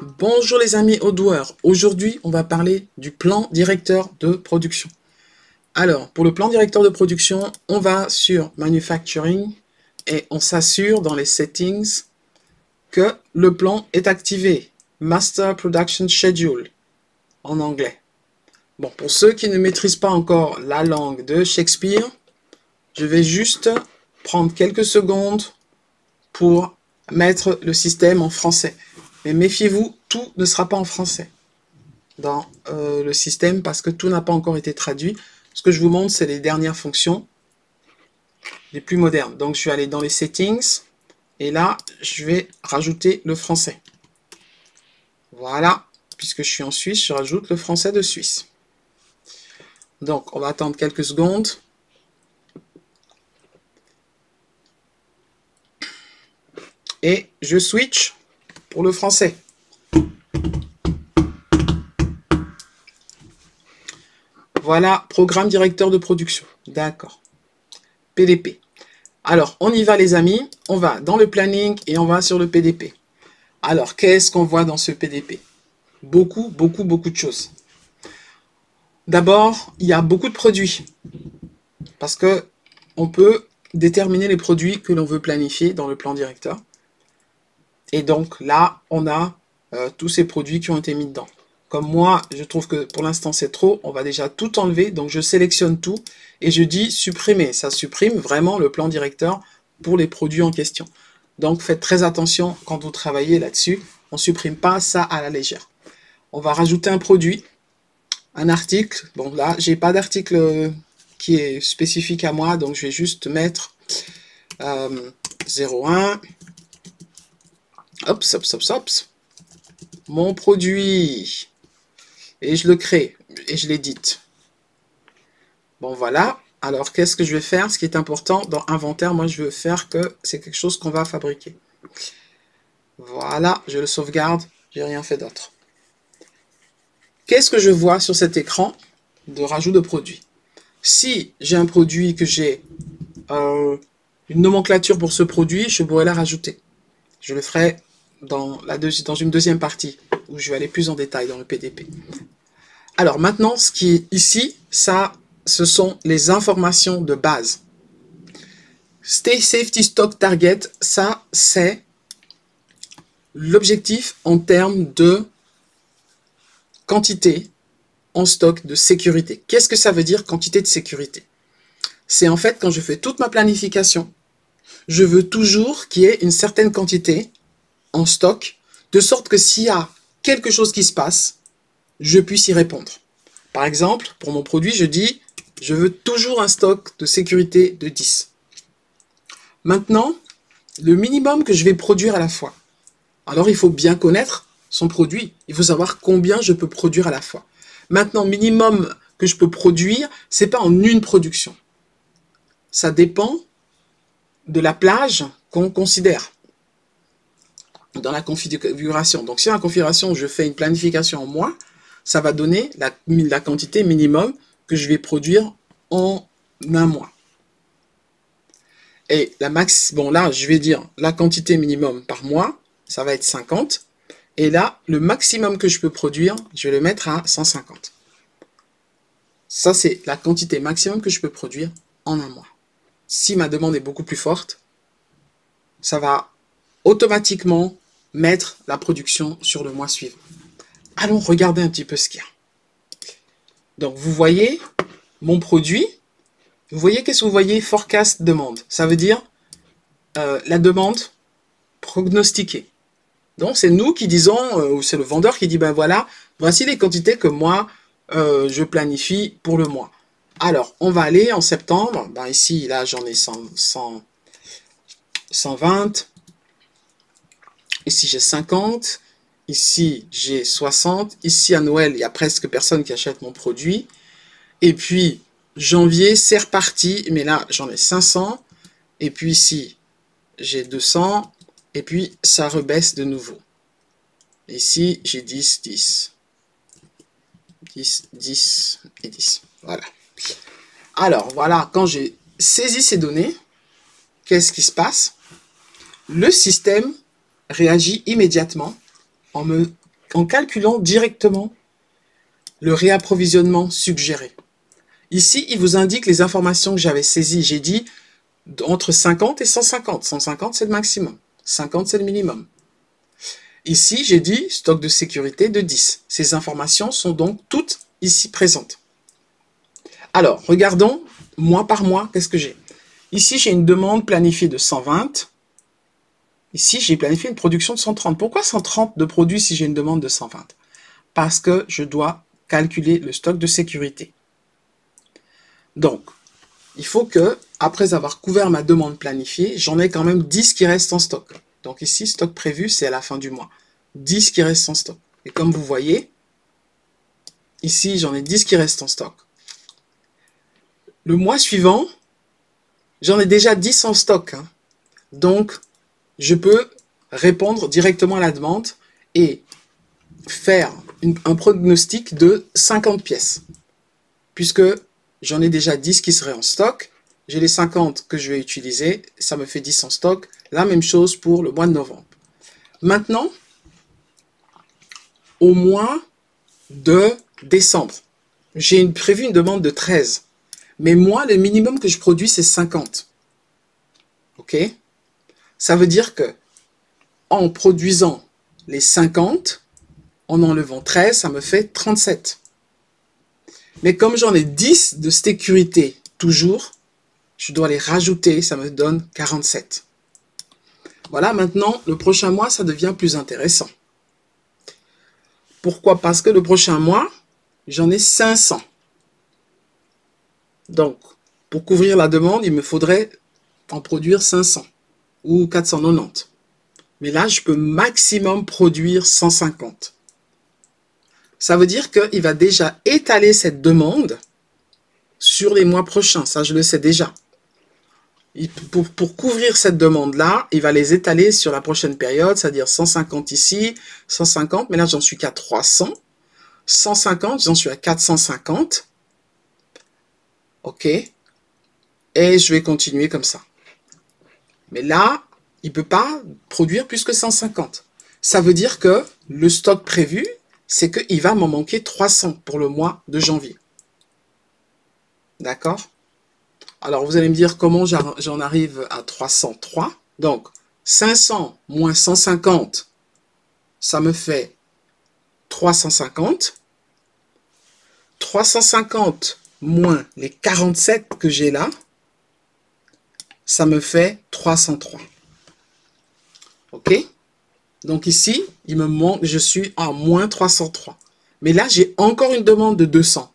Bonjour les amis Odoueurs, aujourd'hui on va parler du plan directeur de production. Alors pour le plan directeur de production, on va sur Manufacturing et on s'assure dans les settings que le plan est activé. Master Production Schedule en anglais. Bon, pour ceux qui ne maîtrisent pas encore la langue de Shakespeare, je vais juste prendre quelques secondes pour mettre le système en français. Mais méfiez-vous, tout ne sera pas en français dans le système parce que tout n'a pas encore été traduit. Ce que je vous montre, c'est les dernières fonctions, les plus modernes. Donc, je vais aller dans les settings et là, je vais rajouter le français. Voilà, puisque je suis en Suisse, je rajoute le français de Suisse. Donc, on va attendre quelques secondes. Et je switch pour le français. Voilà, programme directeur de production. D'accord. PDP. Alors, on y va les amis. On va dans le planning et on va sur le PDP. Alors, qu'est-ce qu'on voit dans ce PDP? Beaucoup de choses. D'abord, il y a beaucoup de produits. Parce que on peut déterminer les produits que l'on veut planifier dans le plan directeur. Et donc là, on a tous ces produits qui ont été mis dedans. Comme moi, je trouve que pour l'instant c'est trop, on va déjà tout enlever. Donc je sélectionne tout et je dis supprimer. Ça supprime vraiment le plan directeur pour les produits en question. Donc faites très attention quand vous travaillez là-dessus. On ne supprime pas ça à la légère. On va rajouter un produit, un article. Bon là, j'ai pas d'article qui est spécifique à moi, donc je vais juste mettre 01. Hop. Mon produit. Et je le crée. Et je l'édite. Bon, voilà. Alors, qu'est-ce que je vais faire? Ce qui est important dans inventaire, moi, je veux faire que c'est quelque chose qu'on va fabriquer. Voilà. Je le sauvegarde. J'ai rien fait d'autre. Qu'est-ce que je vois sur cet écran de rajout de produit? Si j'ai un produit que j'ai une nomenclature pour ce produit, je pourrais la rajouter. Je le ferai dans une deuxième partie où je vais aller plus en détail dans le PDP. Alors maintenant, ce qui est ici, ça, ce sont les informations de base. Stay Safety Stock Target, ça c'est l'objectif en termes de quantité en stock de sécurité. Qu'est-ce que ça veut dire quantité de sécurité? C'est en fait quand je fais toute ma planification, je veux toujours qu'il y ait une certaine quantité en stock, de sorte que s'il y a quelque chose qui se passe, je puisse y répondre. Par exemple, pour mon produit, je dis, je veux toujours un stock de sécurité de 10. Maintenant, le minimum que je vais produire à la fois. Alors, il faut bien connaître son produit. Il faut savoir combien je peux produire à la fois. Maintenant, minimum que je peux produire, c'est pas en une production. Ça dépend de la plage qu'on considère dans la configuration. Donc, si dans la configuration, je fais une planification en mois, ça va donner la quantité minimum que je vais produire en un mois. Et bon là, je vais dire la quantité minimum par mois, ça va être 50. Et là, le maximum que je peux produire, je vais le mettre à 150. Ça, c'est la quantité maximum que je peux produire en un mois. Si ma demande est beaucoup plus forte, ça va automatiquement mettre la production sur le mois suivant. Allons regarder un petit peu ce qu'il y a. Donc, vous voyez mon produit. Vous voyez, qu'est-ce que vous voyez? Forecast demande. Ça veut dire la demande prognostiquée. Donc, c'est nous qui disons, ou c'est le vendeur qui dit, ben voilà, voici les quantités que moi, je planifie pour le mois. Alors, on va aller en septembre. Ben ici, là, j'en ai 120. Ici, j'ai 50. Ici, j'ai 60. Ici, à Noël, il y a presque personne qui achète mon produit. Et puis, janvier, c'est reparti. Mais là, j'en ai 500. Et puis ici, j'ai 200. Et puis, ça rebaisse de nouveau. Ici, j'ai 10, 10. 10, 10 et 10. Voilà. Alors, voilà, quand j'ai saisi ces données, qu'est-ce qui se passe? Le système réagit immédiatement en me en calculant directement le réapprovisionnement suggéré. Ici, il vous indique les informations que j'avais saisies. J'ai dit entre 50 et 150. 150, c'est le maximum. 50, c'est le minimum. Ici, j'ai dit stock de sécurité de 10. Ces informations sont donc toutes ici présentes. Alors, regardons mois par mois, qu'est-ce que j'ai? Ici, j'ai une demande planifiée de 120. Ici, j'ai planifié une production de 130. Pourquoi 130 de produits si j'ai une demande de 120? Parce que je dois calculer le stock de sécurité. Donc, il faut que, après avoir couvert ma demande planifiée, j'en ai quand même 10 qui restent en stock. Donc ici, stock prévu, c'est à la fin du mois. 10 qui restent en stock. Et comme vous voyez, ici, j'en ai 10 qui restent en stock. Le mois suivant, j'en ai déjà 10 en stock. Donc, je peux répondre directement à la demande et faire un prognostic de 50 pièces. Puisque j'en ai déjà 10 qui seraient en stock, j'ai les 50 que je vais utiliser, ça me fait 10 en stock. La même chose pour le mois de novembre. Maintenant, au mois de décembre, j'ai prévu une demande de 13. Mais moi, le minimum que je produis, c'est 50. OK? Ça veut dire que en produisant les 50, en enlevant 13, ça me fait 37. Mais comme j'en ai 10 de sécurité toujours, je dois les rajouter, ça me donne 47. Voilà, maintenant, le prochain mois, ça devient plus intéressant. Pourquoi? Parce que le prochain mois, j'en ai 500. Donc, pour couvrir la demande, il me faudrait en produire 500 ou 490. Mais là, je peux maximum produire 150. Ça veut dire qu'il va déjà étaler cette demande sur les mois prochains. Ça, je le sais déjà. Pour couvrir cette demande-là, il va les étaler sur la prochaine période, c'est-à-dire 150 ici, 150, mais là, j'en suis qu'à 300. 150, j'en suis à 450. OK. Et je vais continuer comme ça. Mais là, il ne peut pas produire plus que 150. Ça veut dire que le stock prévu, c'est qu'il va m'en manquer 300 pour le mois de janvier. D'accord? Alors, vous allez me dire comment j'en arrive à 303. Donc, 500 moins 150, ça me fait 350. 350 moins les 47 que j'ai là, ça me fait 303. OK? Donc ici, il me manque, je suis à moins 303. Mais là, j'ai encore une demande de 200.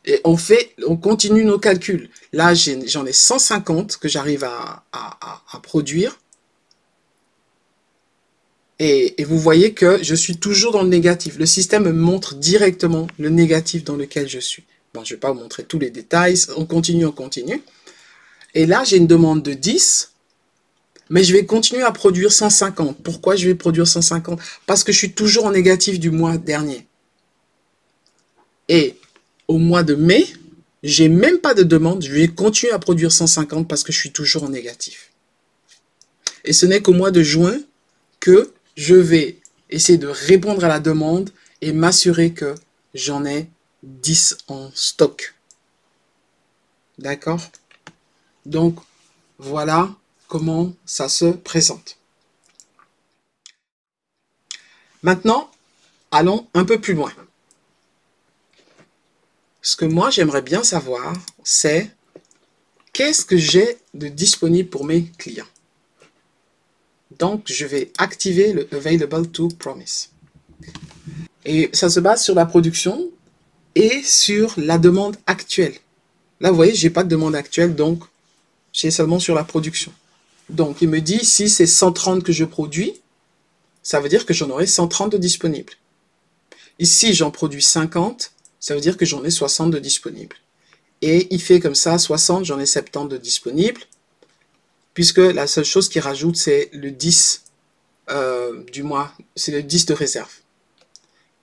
Et on continue nos calculs. Là, j'en ai 150 que j'arrive à produire. Et vous voyez que je suis toujours dans le négatif. Le système me montre directement le négatif dans lequel je suis. Bon, je ne vais pas vous montrer tous les détails. On continue, on continue. Et là, j'ai une demande de 10. Mais je vais continuer à produire 150. Pourquoi je vais produire 150? Parce que je suis toujours en négatif du mois dernier. Et au mois de mai, j'ai même pas de demande. Je vais continuer à produire 150 parce que je suis toujours en négatif. Et ce n'est qu'au mois de juin que je vais essayer de répondre à la demande et m'assurer que j'en ai 10 en stock. D'accord? Donc, voilà comment ça se présente. Maintenant, allons un peu plus loin. Ce que moi, j'aimerais bien savoir, c'est qu'est-ce que j'ai de disponible pour mes clients. Donc, je vais activer le Available to Promise. Et ça se base sur la production et sur la demande actuelle. Là, vous voyez, je n'ai pas de demande actuelle, donc j'ai seulement sur la production. Donc, il me dit, si c'est 130 que je produis, ça veut dire que j'en aurai 130 de disponibles. Ici, j'en produis 50, ça veut dire que j'en ai 60 de disponibles. Et il fait comme ça, 60, j'en ai 70 de disponibles, puisque la seule chose qu'il rajoute, c'est le 10 du mois, c'est le 10 de réserve.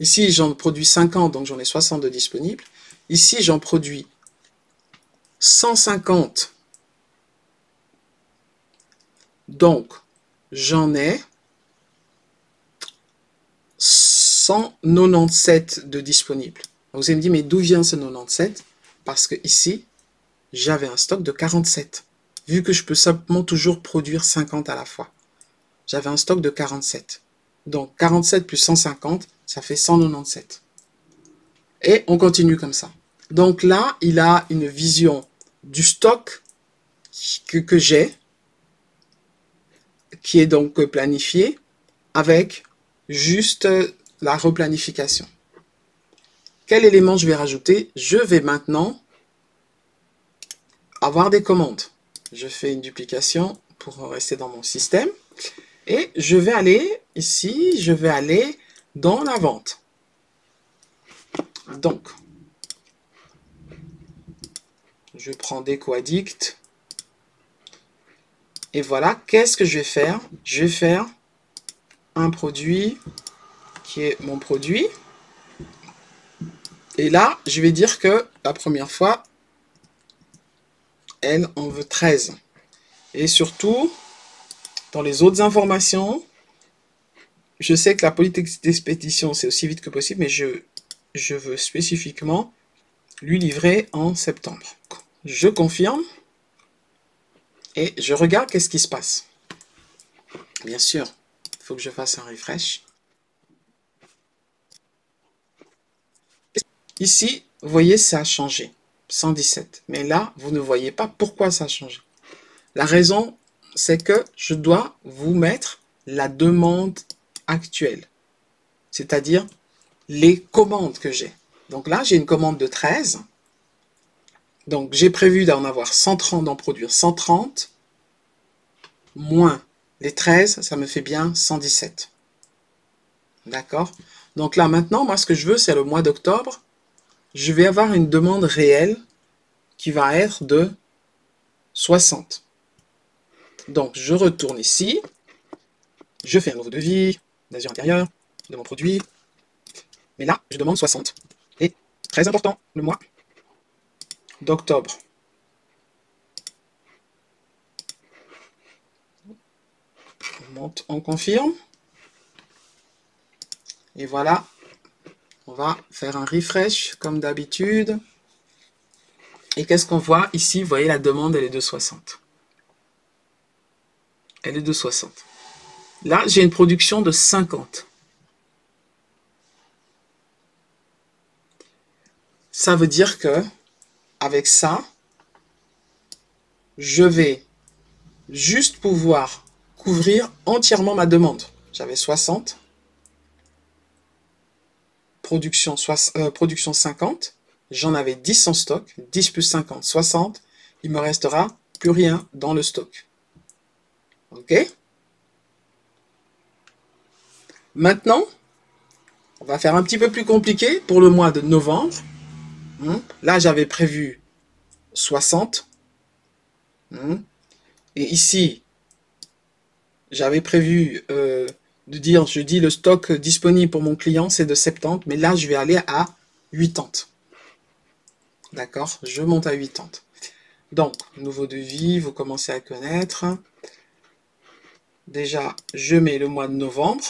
Ici, j'en produis 50, donc j'en ai 60 de disponibles. Ici, j'en produis 150, donc j'en ai 197 de disponible. Vous allez me dire, mais d'où vient ce 97? Parce que ici, j'avais un stock de 47. Vu que je peux simplement toujours produire 50 à la fois. J'avais un stock de 47. Donc 47 plus 150, ça fait 197. Et on continue comme ça. Donc là, il a une vision du stock que j'ai, qui est donc planifié, avec juste la replanification. Quel élément je vais rajouter? Je vais maintenant avoir des commandes. Je fais une duplication pour rester dans mon système. Et je vais aller ici, je vais aller dans la vente. Donc, je prends DecoAddict. Et voilà, qu'est-ce que je vais faire? Je vais faire un produit qui est mon produit. Et là, je vais dire que la première fois, elle en veut 13. Et surtout, dans les autres informations, je sais que la politique d'expédition, c'est aussi vite que possible, mais je veux spécifiquement lui livrer en septembre. Je confirme et je regarde qu'est-ce qui se passe. Bien sûr, il faut que je fasse un refresh. Ici, vous voyez, ça a changé. 117. Mais là, vous ne voyez pas pourquoi ça a changé. La raison, c'est que je dois vous mettre la demande actuelle. C'est-à-dire les commandes que j'ai. Donc là, j'ai une commande de 13. Donc, j'ai prévu d'en avoir 130, d'en produire 130, moins les 13, ça me fait bien 117. D'accord? Donc là, maintenant, moi, ce que je veux, c'est le mois d'octobre. Je vais avoir une demande réelle qui va être de 60. Donc, je retourne ici. Je fais un nouveau devis, d'azur intérieur, de mon produit. Mais là, je demande 60. Et, très important, le mois d'octobre. On monte, on confirme. Et voilà, on va faire un refresh comme d'habitude. Et qu'est-ce qu'on voit ici? Vous voyez, la demande, elle est de 60. Elle est de 60. Là, j'ai une production de 50. Ça veut dire que, avec ça, je vais juste pouvoir couvrir entièrement ma demande. J'avais 60. Production 50. J'en avais 10 en stock. 10 plus 50, 60. Il me restera plus rien dans le stock. OK? Maintenant, on va faire un petit peu plus compliqué pour le mois de novembre. Là, j'avais prévu 60. Et ici, j'avais prévu de dire, je dis le stock disponible pour mon client, c'est de 70. Mais là, je vais aller à 80. D'accord? Je monte à 80. Donc, nouveau devis, vous commencez à connaître. Déjà, je mets le mois de novembre.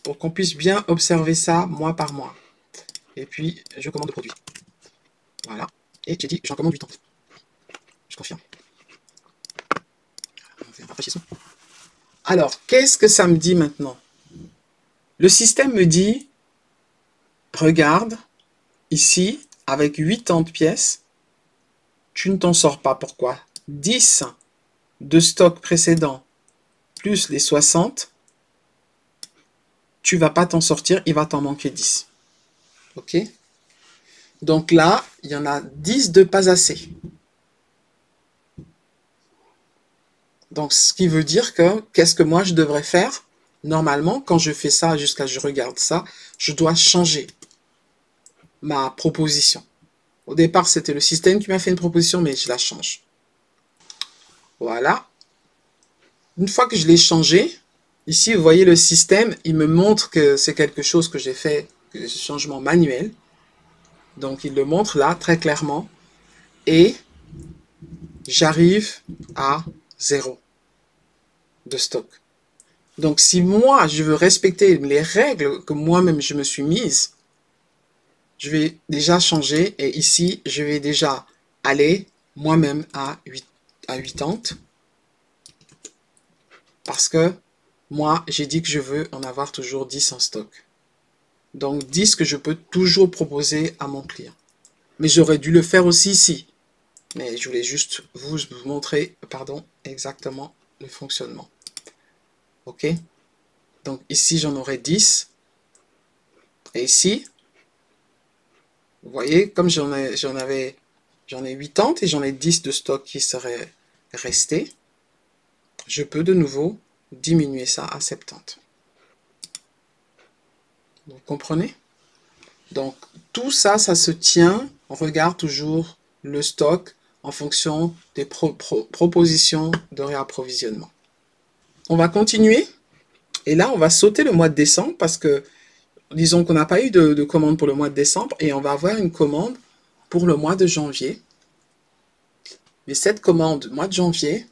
Pour qu'on puisse bien observer ça mois par mois. Et puis, je commande le produit. Voilà. Et j'ai dit, j'en commande 80. Je confirme. On fait un rafraîchissement. Alors, qu'est-ce que ça me dit maintenant? Le système me dit, regarde, ici, avec 80 pièces, tu ne t'en sors pas. Pourquoi? 10 de stock précédent, plus les 60, tu ne vas pas t'en sortir, il va t'en manquer 10. OK? Donc là, il y en a 10 de pas assez. Donc, ce qui veut dire que, qu'est-ce que moi je devrais faire? Normalement, quand je fais ça, jusqu'à je regarde ça, je dois changer ma proposition. Au départ, c'était le système qui m'a fait une proposition, mais je la change. Voilà. Une fois que je l'ai changé, ici, vous voyez le système, il me montre que c'est quelque chose que j'ai fait, que c'est un changement manuel. Donc, il le montre là, très clairement. Et j'arrive à 0 de stock. Donc, si moi, je veux respecter les règles que moi-même je me suis mise, je vais déjà changer et ici, je vais déjà aller moi-même à 80 parce que moi, j'ai dit que je veux en avoir toujours 10 en stock. Donc 10 que je peux toujours proposer à mon client. Mais j'aurais dû le faire aussi ici. Mais je voulais juste vous montrer, pardon, exactement le fonctionnement. OK? Donc ici, j'en aurai 10. Et ici, vous voyez, comme j'en ai 80 et j'en ai 10 de stock qui seraient restés, je peux de nouveau diminuer ça à 70. Vous comprenez? Donc, tout ça, ça se tient. On regarde toujours le stock en fonction des propositions de réapprovisionnement. On va continuer. Et là, on va sauter le mois de décembre parce que, disons qu'on n'a pas eu de commande pour le mois de décembre et on va avoir une commande pour le mois de janvier. Mais cette commande, mois de janvier,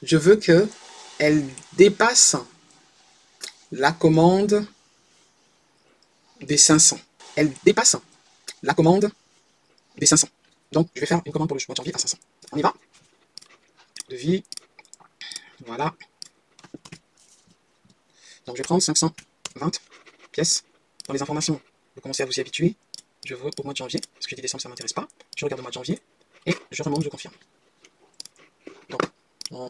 je veux qu'elle dépasse la commande des 500. Elle dépasse la commande des 500. Donc, je vais faire une commande pour le mois de janvier à 500. On y va. Devis. Voilà. Donc, je vais prendre 520 pièces. Dans les informations, vous commencez à vous y habituer. Je veux au mois de janvier, parce que j'ai dit décembre, ça ne m'intéresse pas. Je regarde au mois de janvier et je remonte, je confirme. Donc, on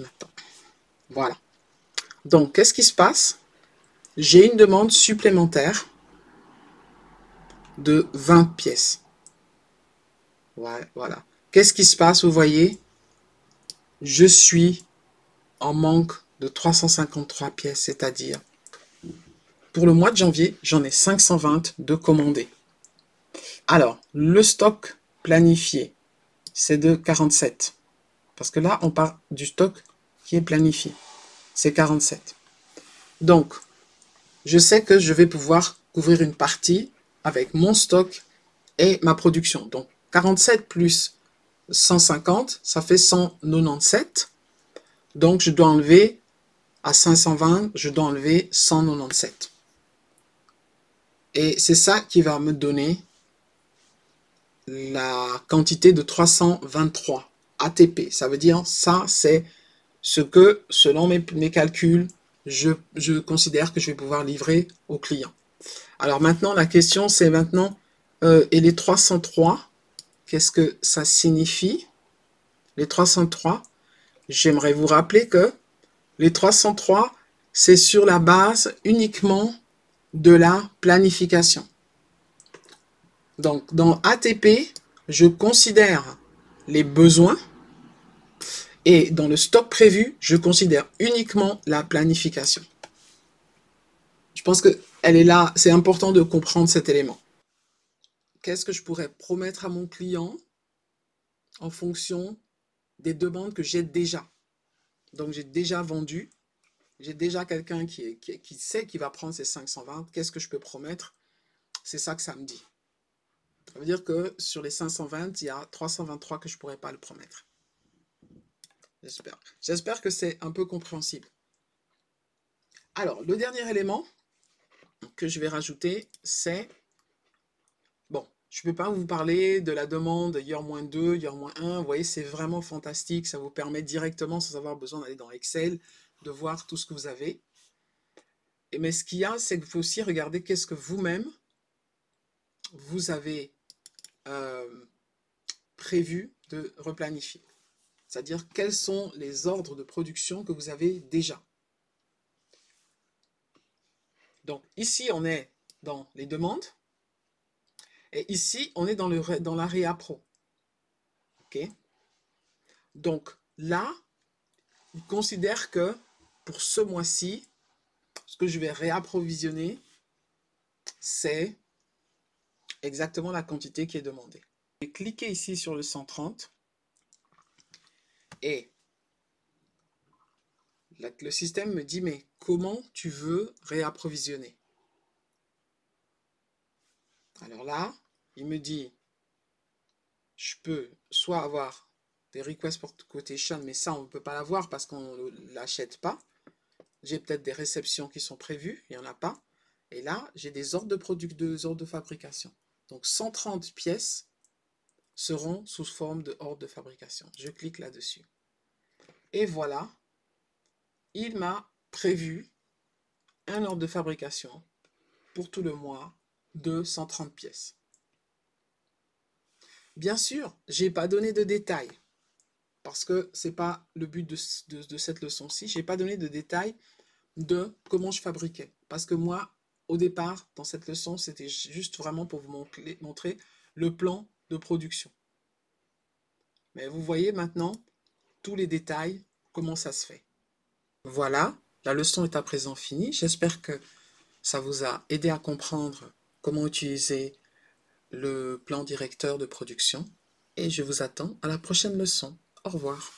attend. Voilà. Donc, qu'est-ce qui se passe? J'ai une demande supplémentaire de 20 pièces. Ouais, voilà. Qu'est-ce qui se passe? Vous voyez, je suis en manque de 353 pièces, c'est-à-dire, pour le mois de janvier, j'en ai 520 de commandés. Alors, le stock planifié, c'est de 47. Parce que là, on part du stock qui est planifié. C'est 47. Donc, je sais que je vais pouvoir couvrir une partie avec mon stock et ma production. Donc, 47 plus 150, ça fait 197. Donc, je dois enlever à 520, je dois enlever 197. Et c'est ça qui va me donner la quantité de 323 ATP. Ça veut dire, ça, c'est ce que, selon mes calculs, je considère que je vais pouvoir livrer au client. Alors maintenant, la question, c'est maintenant, et les 303, qu'est-ce que ça signifie? Les 303, j'aimerais vous rappeler que les 303, c'est sur la base uniquement de la planification. Donc, dans ATP, je considère les besoins et dans le stock prévu, je considère uniquement la planification. Je pense que elle est là, c'est important de comprendre cet élément. Qu'est-ce que je pourrais promettre à mon client en fonction des demandes que j'ai déjà? Donc, j'ai déjà vendu, j'ai déjà quelqu'un qui sait qu'il va prendre ses 520. Qu'est-ce que je peux promettre? C'est ça que ça me dit. Ça veut dire que sur les 520, il y a 323 que je ne pourrais pas le promettre. J'espère. J'espère que c'est un peu compréhensible. Alors, le dernier élément que je vais rajouter, c'est... Bon, je ne peux pas vous parler de la demande year-2, year-1. Vous voyez, c'est vraiment fantastique. Ça vous permet directement, sans avoir besoin d'aller dans Excel, de voir tout ce que vous avez. Mais ce qu'il y a, c'est qu'il faut aussi regarder qu'est-ce que vous-même, vous avez prévu de replanifier. C'est-à-dire quels sont les ordres de production que vous avez déjà. Donc ici, on est dans les demandes. Et ici, on est dans la Réa Pro. OK? Donc là, il considère que pour ce mois-ci, ce que je vais réapprovisionner, c'est exactement la quantité qui est demandée. Je vais cliquer ici sur le 130 et le système me dit, mais comment tu veux réapprovisionner? Alors là, il me dit, je peux soit avoir des request for quotation, mais ça, on ne peut pas l'avoir parce qu'on ne l'achète pas. J'ai peut-être des réceptions qui sont prévues, il n'y en a pas. Et là, j'ai des ordres de fabrication. Donc 130 pièces seront sous forme de ordre de fabrication. Je clique là-dessus. Et voilà, il m'a prévu un ordre de fabrication pour tout le mois de 130 pièces. Bien sûr, j'ai pas donné de détails parce que c'est pas le but de cette leçon-ci. J'ai pas donné de détails de comment je fabriquais. Parce que moi, au départ, dans cette leçon, c'était juste vraiment pour vous montrer le plan de production. Mais vous voyez maintenant tous les détails, comment ça se fait. Voilà, la leçon est à présent finie. J'espère que ça vous a aidé à comprendre comment utiliser le plan directeur de production. Et je vous attends à la prochaine leçon. Au revoir.